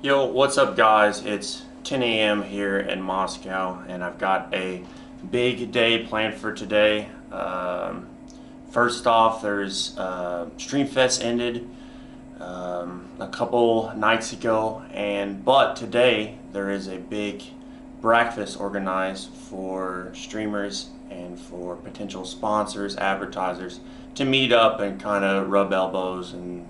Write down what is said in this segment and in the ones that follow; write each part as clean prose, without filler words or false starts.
Yo, what's up guys? It's 10 a.m. here in Moscow and I've got a big day planned for today. First off, there's Streamfest ended a couple nights ago, but today there is a big breakfast organized for streamers and for potential sponsors, advertisers to meet up and kind of rub elbows and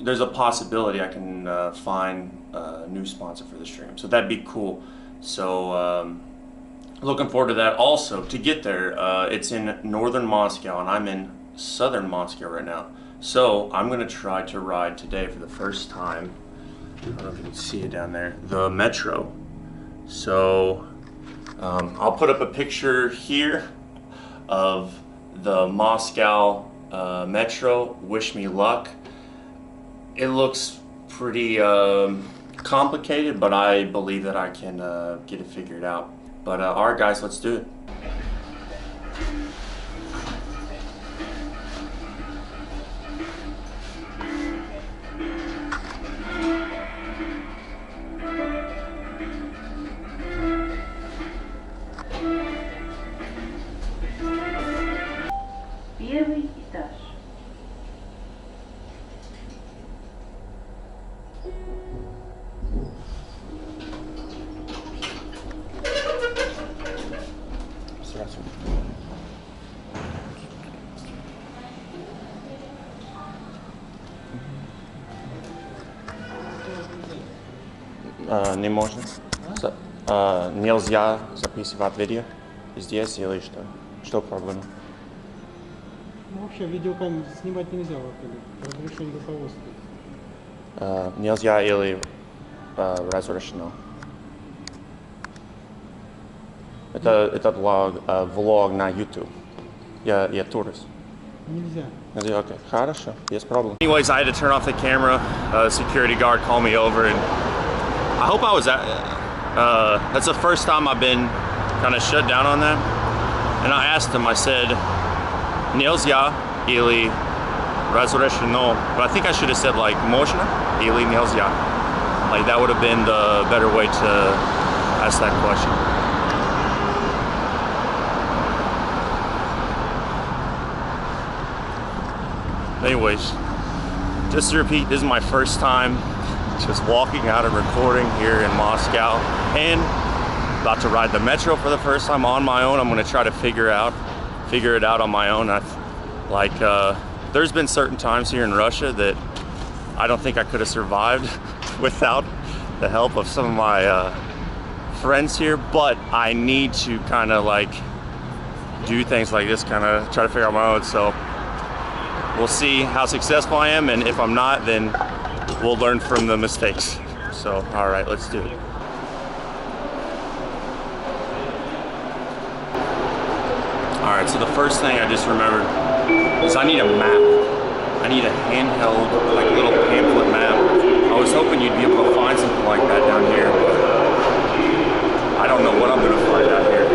there's a possibility I can find a new sponsor for the stream, so that'd be cool. So looking forward to that. Also, to get there, it's in northern Moscow and I'm in southern Moscow right now, so I'm gonna try to ride today for the first time, I don't know if you can see it down there, the metro. So I'll put up a picture here of the Moscow metro. Wish me luck. It looks pretty complicated, but I believe that I can get it figured out. But alright guys, let's do it. Первый этаж. Не можно? Нельзя записывать видео здесь или что? Что проблема? Ну, вообще, видеокамеру снимать нельзя в отеле. Разрешение руководства. Нельзя или разрешено? Это влог на YouTube. Я турист. Нельзя. Okay, хорошо, без проблем. Anyways, I had to turn off the camera. Security guard called me over, and I hope I was that's the first time I've been kind of shut down on that. And I asked him, I said, нельзя или разрешено. But I think I should have said like можно или нельзя. Like that would have been the better way to ask that question. Anyways, just to repeat, this is my first time just walking out and recording here in Moscow, and about to ride the metro for the first time on my own. I'm going to try to figure it out on my own. There's been certain times here in Russia that I don't think I could have survived without the help of some of my friends here, but I need to kind of like do things like this, kind of try to figure out my own. So we'll see how successful I am, and if I'm not, then we'll learn from the mistakes. So, all right, let's do it. All right, so the first thing I just remembered is I need a map. I need a handheld, like little pamphlet map. I was hoping you'd be able to find something like that down here, but I don't know what I'm gonna find out here.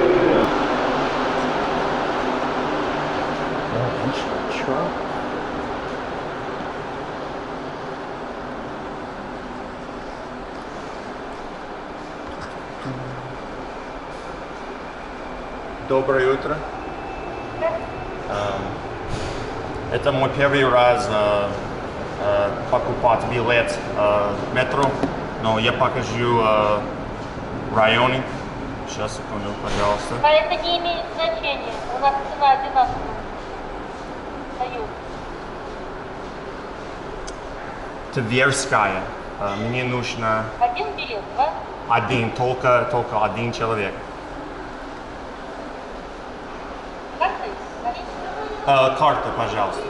Доброе утро. Это мой первый раз покупать билет в метро, но я покажу районы. Сейчас, секунду, пожалуйста. А это не имеет значения. У нас цена одинаковая. Даю. Тверская. Мне нужно Один билет, да? один, только один человек. Карты? Наличные? Карта, пожалуйста.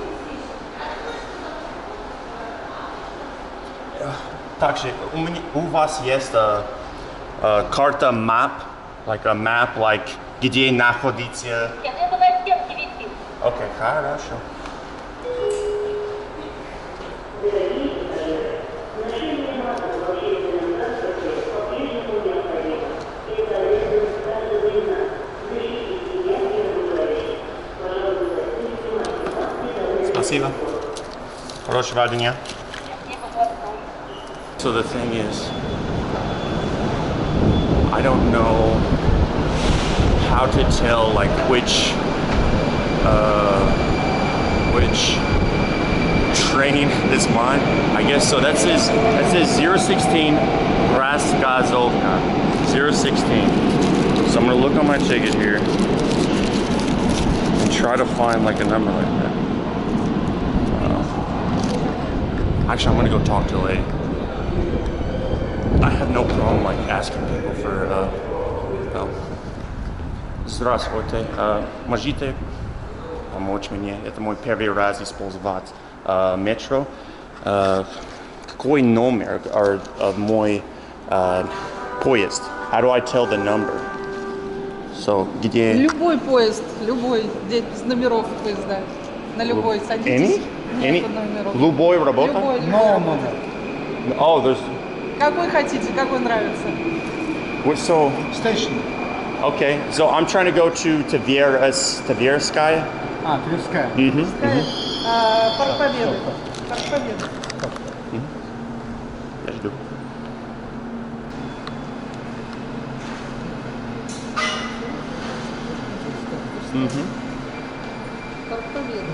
Также у вас есть карта map, like a map, like где находится. Нет, это на стенке висит. Окей, хорошо. Спасибо. Хорошего дня. So the thing is, I don't know how to tell like which train is mine. I guess so. That says 016 Rasgazovka 016. So I'm gonna look on my ticket here and try to find like a number like that. Actually, I'm gonna go talk to the lady. I have no problem like asking people for help. Здравствуйте. Можете помочь мне? Это мой первый раз использовать метро. Какой номер мой поезд? How do I tell the number? So, где? Любой поезд, любой, здесь без номеров поезда. На любой садитесь. Нету номеров. Любой работа? Любой. No, номер. Oh, there's. Какой хотите, какой нравится. So. Station. Okay, so I'm trying to go to Tverskaya. А, Тверская. Парк Победы. Парк Победы. Я жду. Парк Победы.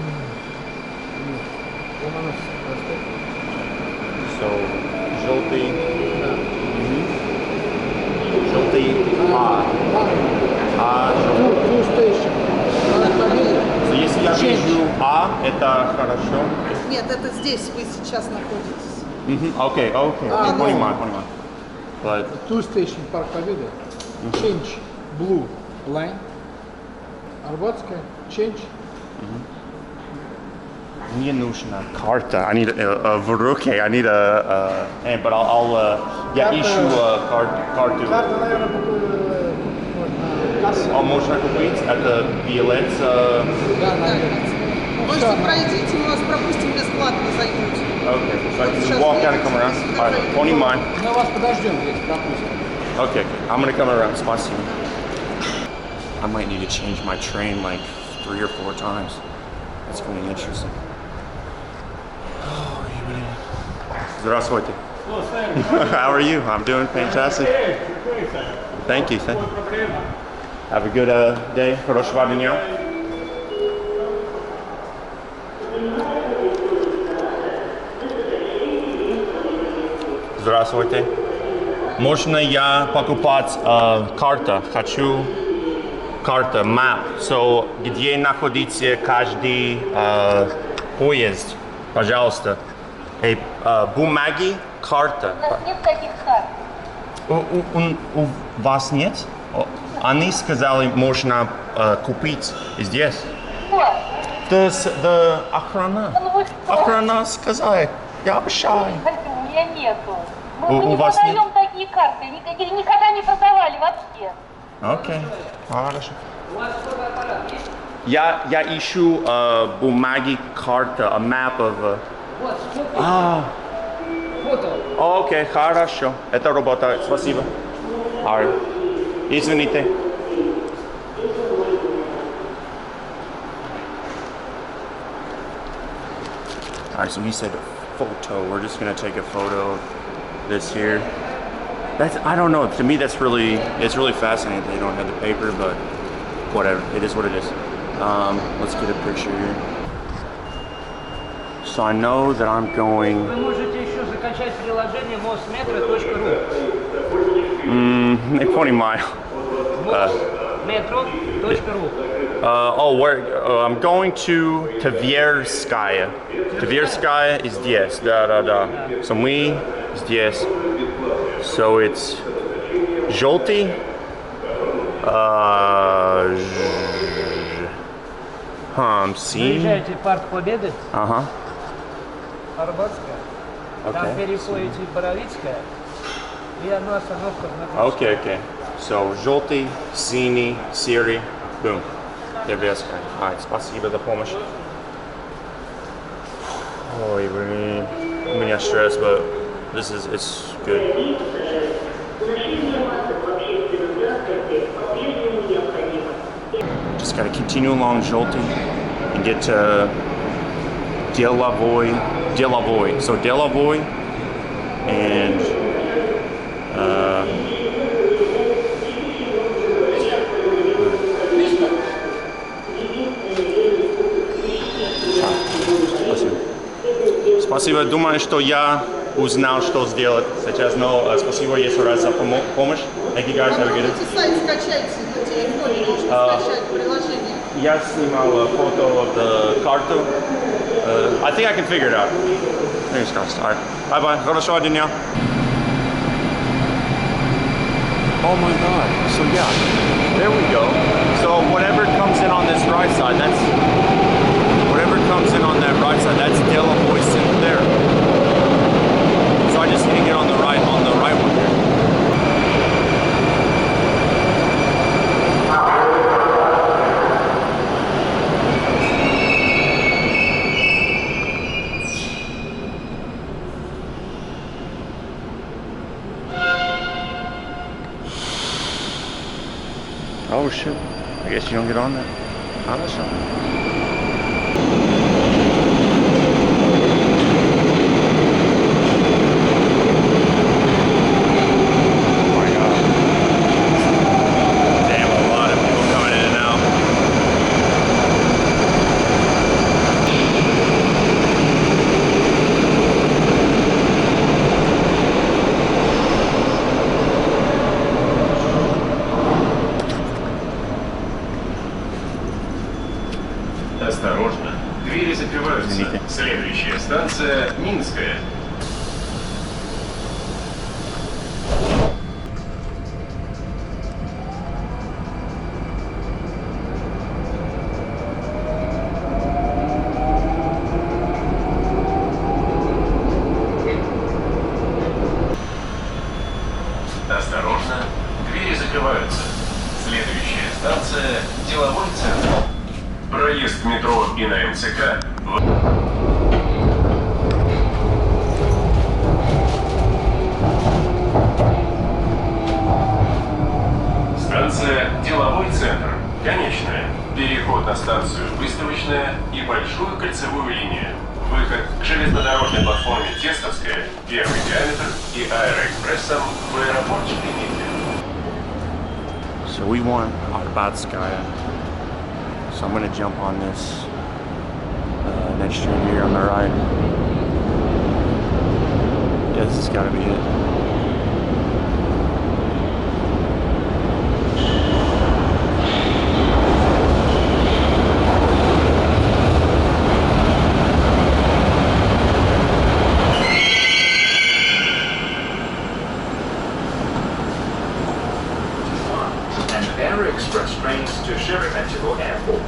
So, желтый. Желтый Two station. Парк Победы. So, если я вижу это хорошо. Нет, это здесь вы сейчас находитесь. Okay. Понимаю. But, Two station Парк Победы. Change. Blue line. Арбатская. Change. мне нужна карта. I need в руке. I need but я ищу карту. Карта, наверное, касса. Можно купить? Это билет. Да, наверное. Можете пройдите, мы вас пропустим бесплатно, зайдете. Okay, so I can walk out and come around. All right, понимаю. Мы вас подождем здесь, пропустим. Okay, I'm gonna come around. Спасибо. I might need to change my train like 3 or 4 times. That's gonna be interesting. Здравствуйте. How are you? I'm doing fantastic. Thank you. Have a good day. Хорошего дня. Здравствуйте. Можно я покупать карта? Хочу карта, map. So, где находится каждый поезд? Пожалуйста. Бумаги, карта. У нас нет таких карт. У вас нет? Они сказали, можно купить здесь. Вот. Да охрана. Ну вы что? Охрана сказала. Я обещаю. Смотрите, у меня нету. Мы У не вас продаем нет? такие карты. Никогда не продавали вообще. Окей, хорошо. Я ищу бумаги, карта, a map of... Окей, хорошо. Это работает. Спасибо. Извините. Alright, so he said photo. We're just gonna take a photo of this here. I don't know. To me, it's really fascinating that they don't have the paper, but whatever. It is what it is. Let's get a picture here. So I know that I'm going. Вы можете еще закачать приложение mosmetro.ru. Не понимаю. Mosmetro.ru. I'm going to Tverskaya. Tverskaya is здесь. Да. So мы здесь. So it's желтый. Синий. Заезжаете в Парк Победы, Ага. Арбатская, там Okay. переходите Боровицкая и одна остановка на Okay. So желтый, синий, серый. Boom. Tverskaya. Alright, спасибо за помощь. Ой, блин. У меня стресс, but it's good. Just gotta continue along желтый and get to Delovoi. So Delovoi and спасибо. Думаю, что я узнал, что сделать сейчас, но спасибо еще раз за помощь. Thank you guys. Have a good day. Сайт скачайте на телефоне, нужно скачать приложение. Я снимал фото of карту. I think I can figure it out. Fingers crossed. All right. Bye-bye. Хорошего дня. Oh my God. So yeah, there we go. So whatever comes in on this right side, that's Delavoy Center there. So I just need to get on the right one here. Oh shit. I guess you don't get on that. Oh, that's something. Осторожно, двери закрываются. Следующая станция Минская. Осторожно, двери закрываются. Следующая станция Деловой центр. Проезд в метро и на МЦК. Станция Деловой центр. Конечная. Переход на станцию Выставочная и Большую кольцевую линию. Выход к железнодорожной платформе Тестовская, первый диаметр и аэроэкспрессом в аэропорт Шереметьево. So we want Arbatskaya. So I'm going to jump on this next stream here on the right. Yeah, this has got to be it. Express trains to Sheremetyevo Airport.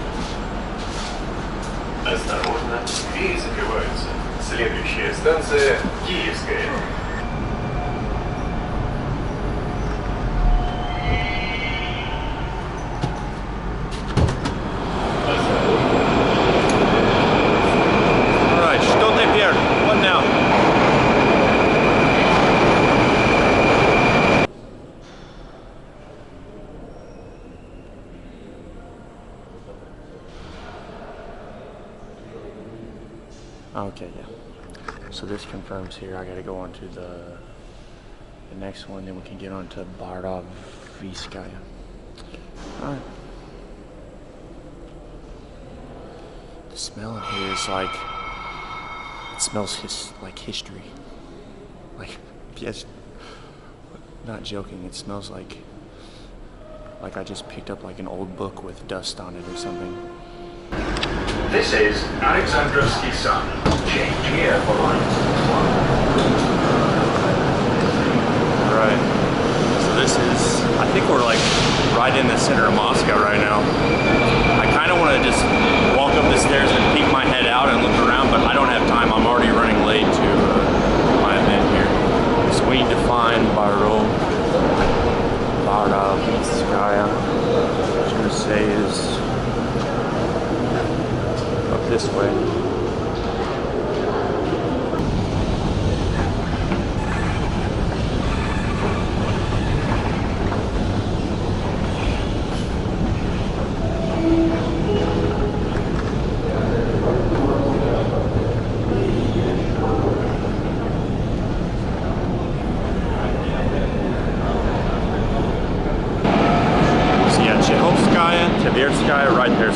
Осторожно, двери закрываются. Следующая станция Киевская. Alright, что теперь? What now? Okay, yeah. So this confirms here. I got to go on to the next one, then we can get on to Bardoviskaya. Alright. The smell in here is like, it smells like history. Like, yes, not joking, it smells like I just picked up like an old book with dust on it or something. This is Alexandrovsky Sun. Change here for lines 1. Right. So this is, I think we're like right in the center of Moscow right now. I kind of want to just walk up the stairs and peek my head out and look around, but I don't have time. I'm already running late to my event here. So we need to find Bardoviskaya. I was going to say is up this way.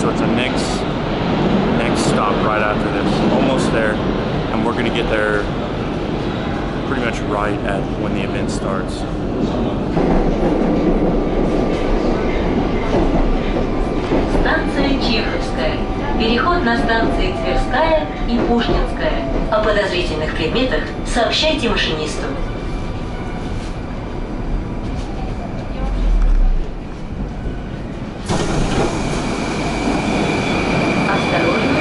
so it's a next stop right after this. Almost there, and we're gonna get there pretty much right at when the event starts. Станция Чеховская. Переход на станции Тверская и Пушкинская. О подозрительных предметах сообщайте машинисту. Осторожно.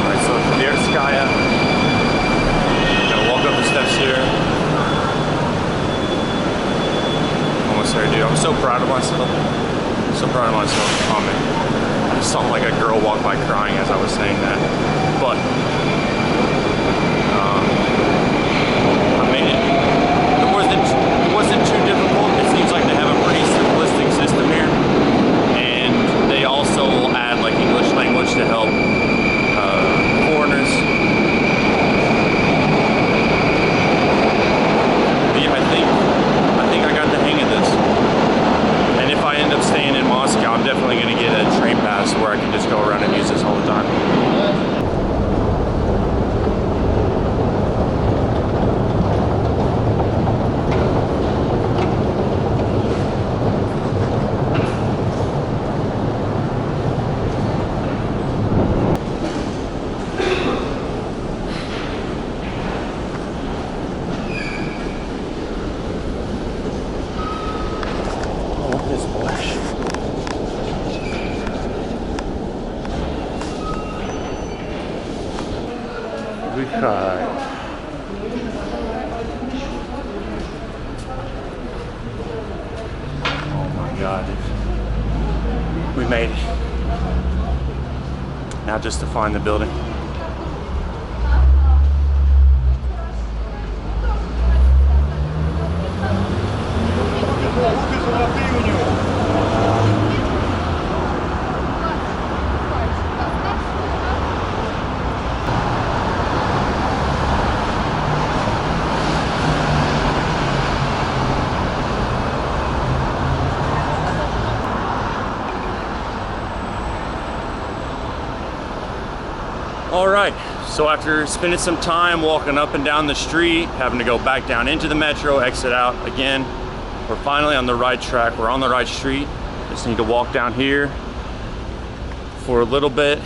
Alright, so Tverskaya. Gotta walk up the steps here. Almost there, dude. I'm so proud of myself. So proud of myself. Oh man. I just saw like a girl walk by crying as I was saying that. But I made it. It wasn't too difficult. It seems like they have a pretty simplistic system here. And they also add like English language to help foreigners. But yeah, I think I got the hang of this. And if I end up staying in Moscow, I'm definitely going to get a train pass where I can just go around and use this all the time. Oh my God, we made it. Now just to find the building. All right, so after spending some time walking up and down the street, having to go back down into the metro, exit out again, we're finally on the right track. We're on the right street. Just need to walk down here for a little bit.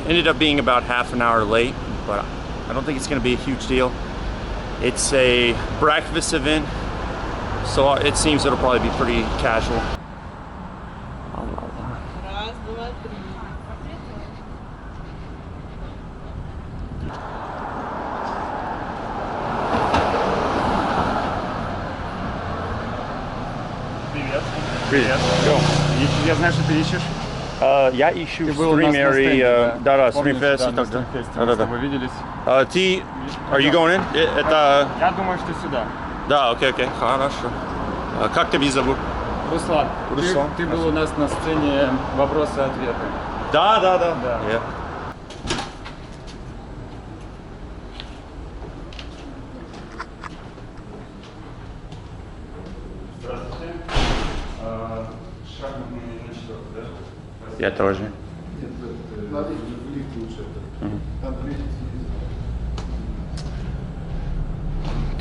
Ended up being about half an hour late, but I don't think it's gonna be a huge deal. It's a breakfast event, so it seems it'll probably be pretty casual. Раз, два, три. Привет. Я знаю, что ты ищешь. Я ищу Ты был у нас на стример и стенде, да, Помнишь, стримфест и на так далее. стримфесте мы с тобой виделись. Ты, are you going in? Это, Я думаю, что сюда. да, окей, хорошо. Как тебя зовут? Руслан, Руслан. Ты был у нас на сцене вопросы-ответы. Да. Да. Yeah. Здравствуйте. Шахматные на четвертый, да? Я тоже. Нет, надо в лифт лучше. Надо в лифт.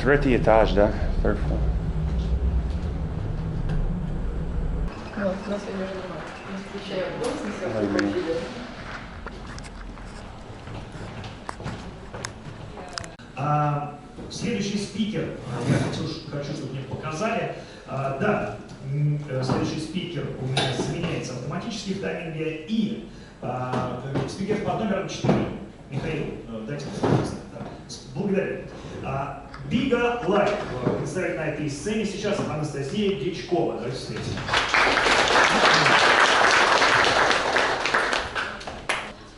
Третий этаж, да? Third floor. Следующий спикер, я хочу, чтобы мне показали. Да, следующий спикер у меня заменяется автоматически в тайминге. И спикер под номером 4. Михаил, дайте посмотреть. Благодарю. Бига Лайк представит на этой сцене сейчас Анастасия Дичкова. Давайте встретим.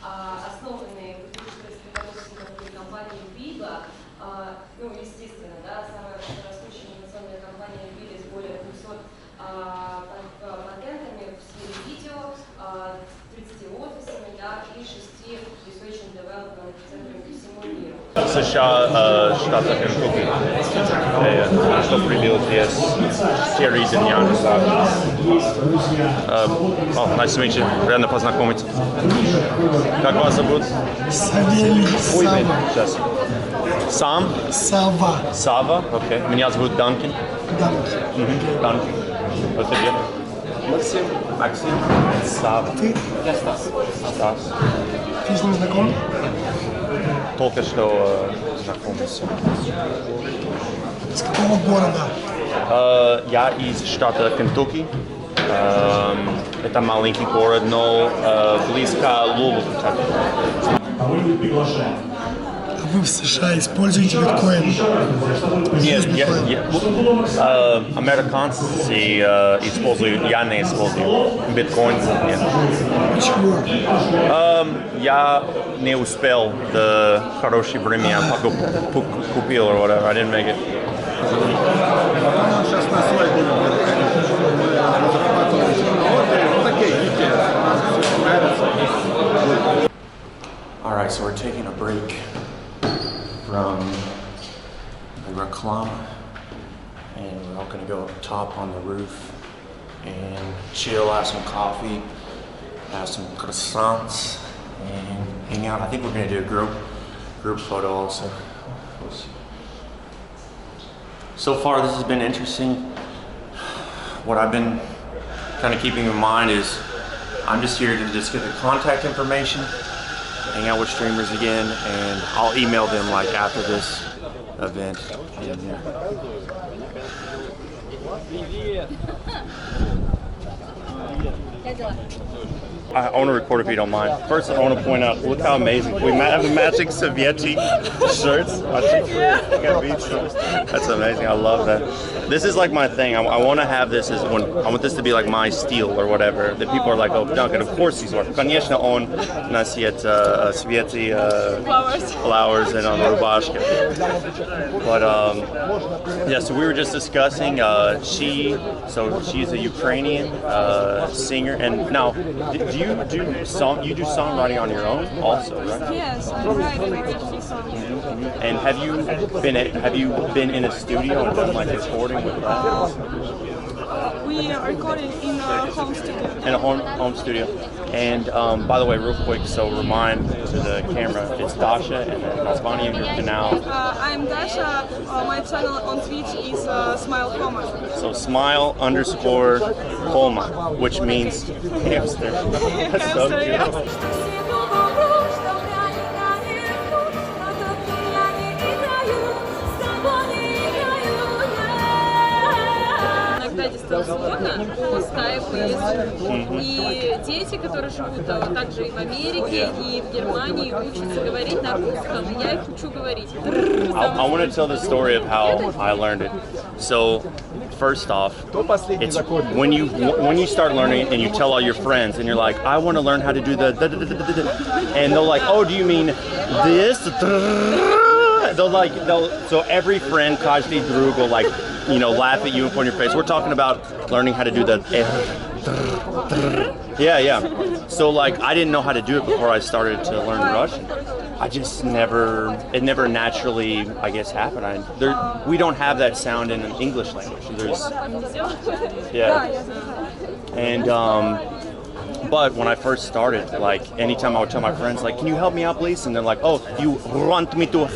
Основанные компанией Бига, ну, естественно, да, самая растущая инновационная компания в мире с более 200 патентами в сфере видео, 30 офисами, да, и 6 research and development центрами по всему миру. США, штата Кентукки. Что прибил здесь Терри Деньян. Nice to meet you. Приятно познакомиться. Как вас зовут? Савелий. Ой, сейчас. Сам? Сава. Сава, окей. Меня зовут Duncan. Данки. Duncan. Вот тебе? Максим. Максим. Сава. Ты? Я Стас. Стас. Ты с ним знаком? Только что знакомился. С какого города? Я из штата Кентукки. Это маленький город, но близко Лугу. А вы приглашаем. А вы в США используете биткоин? Нет, американцы используют, я не использую биткоин. Нет. Почему? Я не успел до хорошее время, я купил or whatever. I didn't make it. Сейчас на свой день мы разрабатываем технологии, ну такие гики, нравятся. All right, so we're taking a break from the reclame, and we're all gonna go up top on the roof and chill, have some coffee, have some croissants, and hang out. I think we're gonna do a group photo also. We'll see. So far, this has been interesting. What I've been kind of keeping in mind is I'm just here to just get the contact information, hang out with streamers again, and I'll email them like after this event. And, I want to record if you don't mind. First, I want to point out, look how amazing. We have the matching Sovieti shirts. That's amazing. I love that. This is like my thing. I want to have this as when I want this to be like my steel or whatever. That people are like, oh, Duncan, of course he's working. Конечно, он носит Sovieti flowers and on the rubашka. But yeah, so we were just discussing. She's a Ukrainian singer, and now do you do songwriting on your own also, right? Yes, I'm writing original songs. And have you been in a studio and done like recording with that? We are recording in a home studio. In a home studio. And by the way, real quick, so remind to the camera, it's Dasha and then название your canal. I'm Dasha. My channel on Twitch is Smile Coma. So smile_Coma, which means hamster. That's so cute. Иногда дистанционно по скайпу есть. И дети, которые живут также и в Америке, и в Германии, учатся говорить на русском. Я их учу говорить. I want to tell the story of how I learned it. So, first off, it's when you start learning and you tell all your friends and you're like, I want to learn how to do the and they're like, oh, do you mean this? So every friend, каждый друг will like, laugh at you and point your face. We're talking about learning how to do the yeah. So like I didn't know how to do it before I started to learn Russian. I just it never naturally, I guess, happened. We don't have that sound in an English language. And but when I first started, like anytime I would tell my friends, like, can you help me out, please? And they're like, oh, you want me to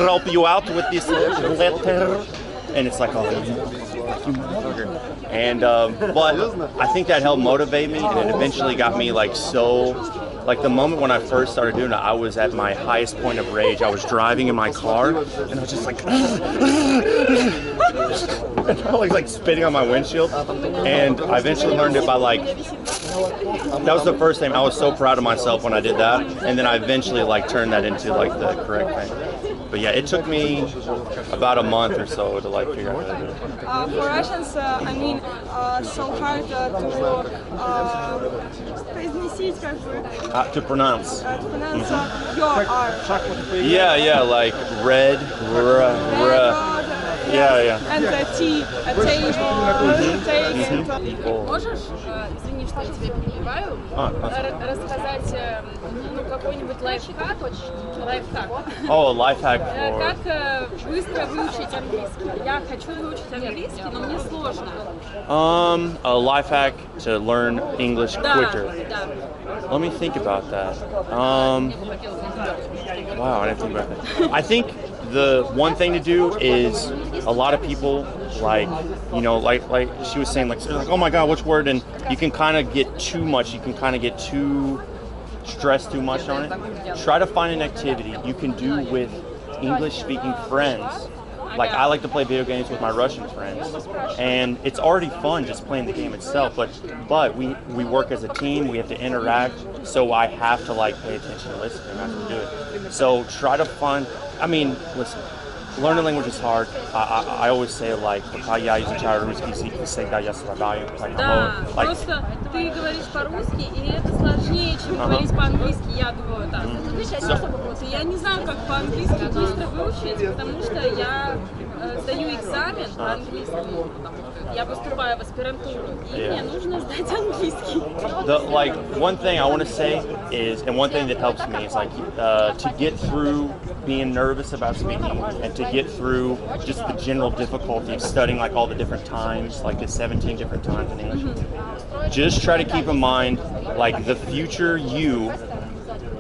help you out with this letter? And it's like, oh, you motherfucker. And but I think that helped motivate me, and it eventually got me like the moment when I first started doing it, I was at my highest point of rage. I was driving in my car, and I was just like, and I was like spitting on my windshield. And I eventually learned it by that was the first time. I was so proud of myself when I did that, and then I eventually turned that into the correct thing. But yeah, it took me about a month or so to figure out how to do it. For Russians, so hard to pronounce. To pronounce your R. Yeah, like red, Yeah. and the tea, a table, take. Можешь, извини, что я тебя перебиваю, рассказать какой-нибудь лайфхак? Oh, a life hack for... Как быстро выучить английский? Я хочу выучить английский, но мне сложно. A life hack to learn English quicker. Да. Let me think about that. Wow, I didn't think about that. I think the one thing to do is a lot of people like she was saying like oh my god, which word, and you can kind of get too much. You can kind of get too stressed too much on it. Try to find an activity you can do with English-speaking friends. Like I like to play video games with my Russian friends, and it's already fun just playing the game itself. But we work as a team. We have to interact, so I have to like pay attention to listen and have to do it. So try to find. I mean, listen. Learning language is hard. I always say like, пока я изучаю русский язык, всегда я страдаю. Да, просто ты говоришь по-русски, и это сложнее, чем говорить по-английски, я думаю, так. Я не знаю, как по-английски быстро выучить, потому что я сдаю экзамен по-английскому, я поступаю в аспирантуру, и мне нужно сдать английский. Like one thing I want to say is, and one thing that helps me is like to get through being nervous about speaking, and to get through just the general difficulty of studying like all the different times, like the 17 different times in English. Just try to keep in mind like the future you,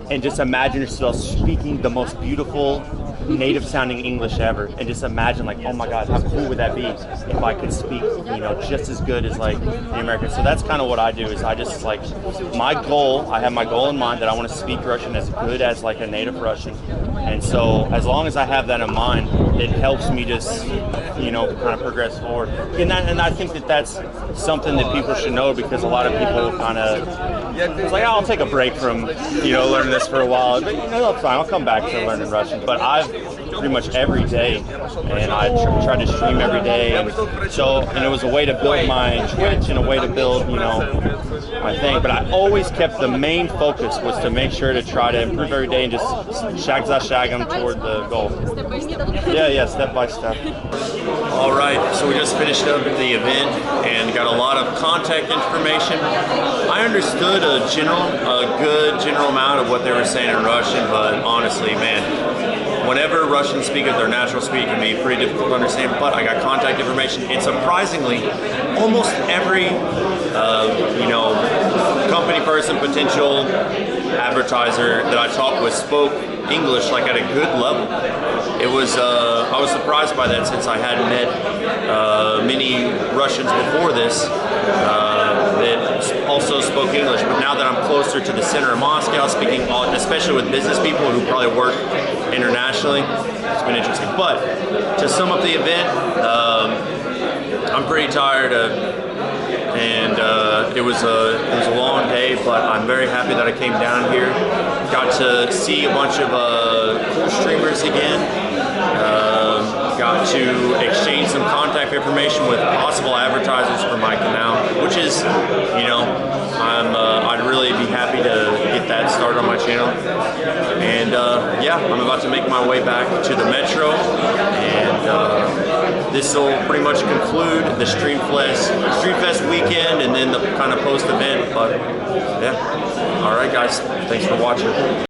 and just imagine yourself speaking the most beautiful native sounding English ever, and just imagine like, oh my god, how cool would that be if I could speak, just as good as like the Americans. So that's kind of what I do, is I just like I have my goal in mind that I want to speak Russian as good as like a native Russian. And so as long as I have that in mind, it helps me just kind of progress forward. And I think that's something that people should know, because a lot of people kind of it's like, oh, I'll take a break from learning this for a while, but that's fine, I'll come back to learning Russian. But I've pretty much every day, and I try to stream every day, and it was a way to build my Twitch and a way to build my thing. But I always kept the main focus was to make sure to try to improve every day and just shag za shagam toward the goal. Yeah, step by step. All right, so we just finished up the event and got a lot of contact information. I understood a good general amount of what they were saying in Russian, but honestly, man, whenever Russians speak at their natural speed, it can be pretty difficult to understand. But I got contact information, and surprisingly, almost every company person, potential advertiser that I talked with spoke English like at a good level. It was I was surprised by that, since I hadn't met many Russians before this that also spoke English. But now that I'm closer to the center of Moscow, speaking especially with business people who probably work internationally, it's been interesting. But to sum up the event, I'm pretty tired and it was a long day, but I'm very happy that I came down here. Got to see a bunch of cool streamers again. Got to exchange some contact information with possible advertisers for my canal, which is, I'd really be happy to get that started on my channel. And yeah, I'm about to make my way back to the metro, and this will pretty much conclude the Streamfest weekend, and then the kind of post-event. But yeah, all right, guys, thanks for watching.